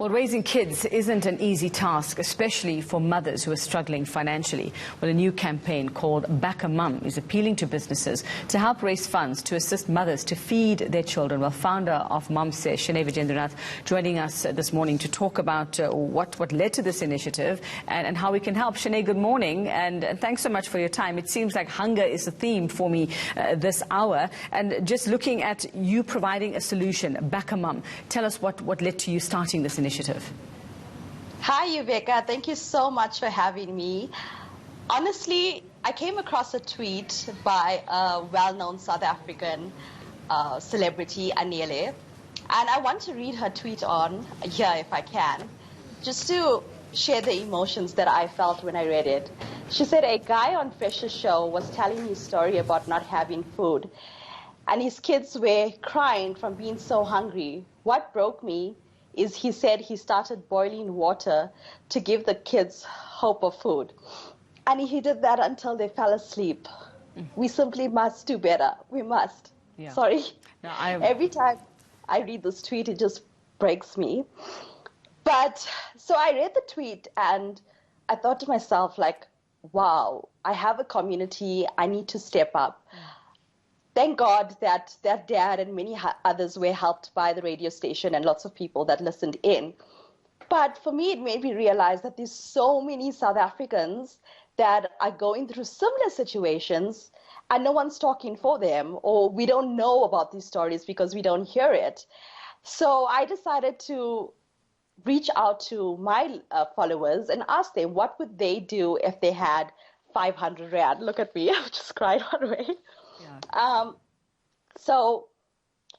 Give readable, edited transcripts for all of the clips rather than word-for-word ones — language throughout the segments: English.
Well, raising kids isn't an easy task, especially for mothers who are struggling financially. Well, a new campaign called Bakamum is appealing to businesses to help raise funds to assist mothers to feed their children. Well, founder of Momsays, Shaney Vijendranath, joining us this morning to talk about what led to this initiative and how we can help. Shaney, good morning, and thanks so much for your time. It seems like hunger is the theme for me this hour. And just looking at you providing a solution, Bakamum, tell us what led to you starting this initiative. Hi, Yuveka. Thank you so much for having me. Honestly, I came across a tweet by a well-known South African celebrity, Anele, and I want to read her tweet on here if I can, just to share the emotions that I felt when I read it. She said, a guy on Fresh's show was telling his story about not having food, and his kids were crying from being so hungry. What broke me is he said he started boiling water to give the kids hope of food. And he did that until they fell asleep. We simply must do better. We must. Yeah. Sorry. No, every time I read this tweet, it just breaks me. But so I read the tweet and I thought to myself, like, wow, I have a community. I need to step up. Thank God that their dad and many others were helped by the radio station and lots of people that listened in. But for me, it made me realize that there's so many South Africans that are going through similar situations and no one's talking for them, or we don't know about these stories because we don't hear it. So I decided to reach out to my followers and ask them what would they do if they had 500 Rand. Look at me, I've just cried one way. Yeah. So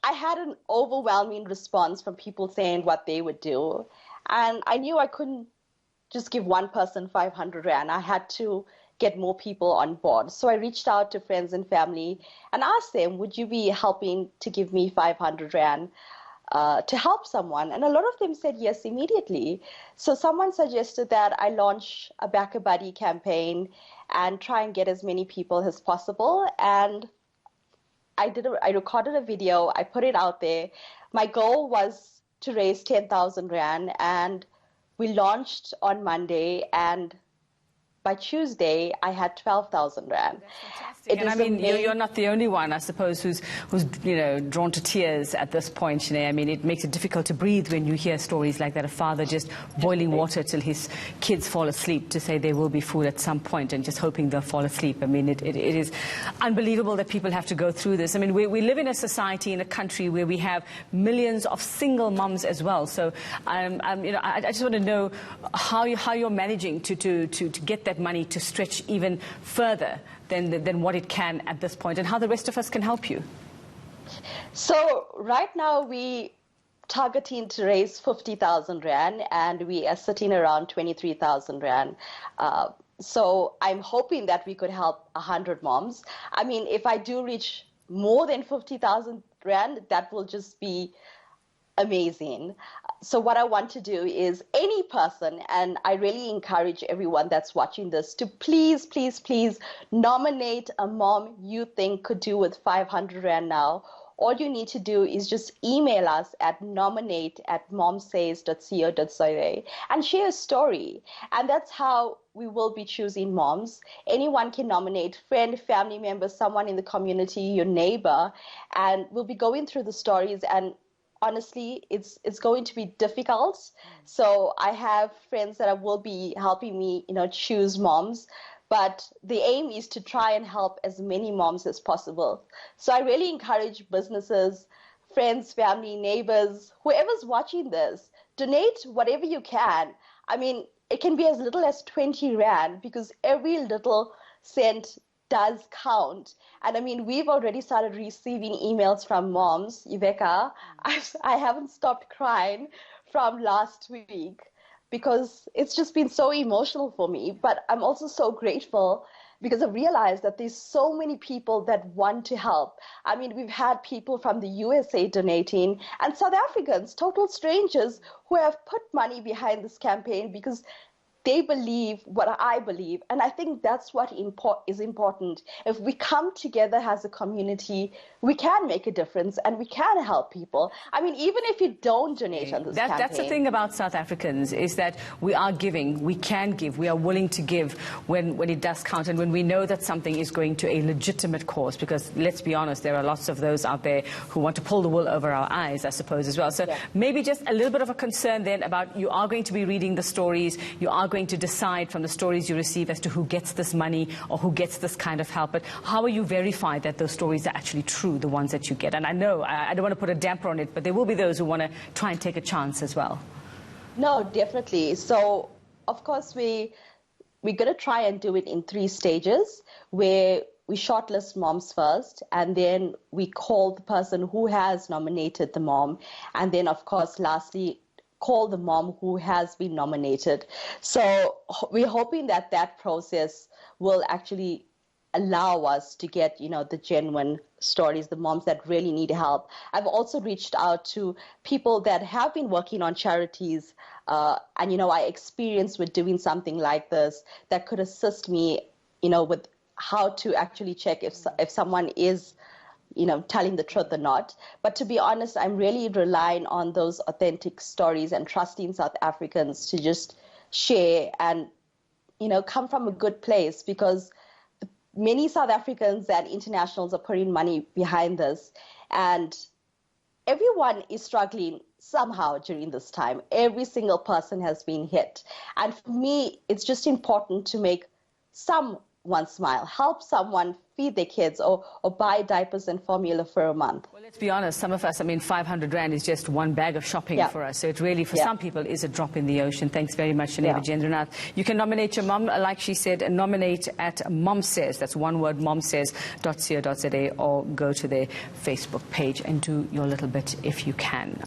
I had an overwhelming response from people saying what they would do. And I knew I couldn't just give one person 500 Rand. I had to get more people on board. So I reached out to friends and family and asked them, would you be helping to give me 500 Rand to help someone? And a lot of them said yes immediately. So someone suggested that I launch a Back a Buddy campaign and try and get as many people as possible. And I recorded a video, I put it out there. My goal was to raise 10,000 Rand, and we launched on Monday, and by Tuesday, I had 12,000 Rand. That's fantastic. And I mean, you're not the only one, I suppose, who's drawn to tears at this point, Shaney. I mean, it makes it difficult to breathe when you hear stories like that, a father just boiling water till his kids fall asleep to say there will be food at some point and just hoping they'll fall asleep. I mean, it is unbelievable that people have to go through this. I mean, we live in a society, in a country where we have millions of single moms as well. So, I just want to know how you're managing to get that money to stretch even further than what it can at this point, and how the rest of us can help you. So right now we targeting to raise 50,000 Rand, and we are sitting around 23,000 Rand. So I'm hoping that we could help 100 moms. I mean, if I do reach more than 50,000 Rand, that will just be amazing. So what I want to do is any person, and I really encourage everyone that's watching this to please, please, please nominate a mom you think could do with 500 Rand now. All you need to do is just email us at nominate@momsays.co.za and share a story. And that's how we will be choosing moms. Anyone can nominate, friend, family member, someone in the community, your neighbor, and we'll be going through the stories. And honestly, it's going to be difficult. So I have friends that will be helping me, choose moms. But the aim is to try and help as many moms as possible. So I really encourage businesses, friends, family, neighbors, whoever's watching this, donate whatever you can. I mean, it can be as little as 20 Rand, because every little cent does count. And I mean, we've already started receiving emails from moms. Yuveka, I haven't stopped crying from last week because it's just been so emotional for me. But I'm also so grateful because I've realized that there's so many people that want to help. I mean, we've had people from the USA donating, and South Africans, total strangers, who have put money behind this campaign because they believe what I believe. And I think that's what is important. If we come together as a community, we can make a difference and we can help people. I mean, even if you don't donate on this campaign. That's the thing about South Africans, is that we are giving, we can give, we are willing to give when it does count, and when we know that something is going to a legitimate cause, because let's be honest, there are lots of those out there who want to pull the wool over our eyes, I suppose, as well. So maybe just a little bit of a concern then about, you are going to be reading the stories, you are going to decide from the stories you receive as to who gets this money or who gets this kind of help. But how are you verified that those stories are actually true, the ones that you get? And I know, I don't want to put a damper on it, but there will be those who want to try and take a chance as well. No, definitely. So, of course, we're going to try and do it in 3 stages, where we shortlist moms first, and then we call the person who has nominated the mom, and then, of course, lastly, call the mom who has been nominated. So we're hoping that that process will actually allow us to get, the genuine stories, the moms that really need help. I've also reached out to people that have been working on charities, and, I experienced with doing something like this that could assist me, with how to actually check if someone is telling the truth or not. But to be honest, I'm really relying on those authentic stories and trusting South Africans to just share and, come from a good place, because many South Africans and internationals are putting money behind this, and everyone is struggling somehow during this time. Every single person has been hit. And for me, it's just important to make someone smile, help someone feed their kids, or buy diapers and formula for a month. Well, let's be honest, some of us, 500 Rand is just one bag of shopping for us. So it really, for some people, is a drop in the ocean. Thanks very much, Shaney Vijendranath. You can nominate your mom, like she said, nominate at Momsays. That's one word, momsays.co.za, or go to their Facebook page and do your little bit if you can.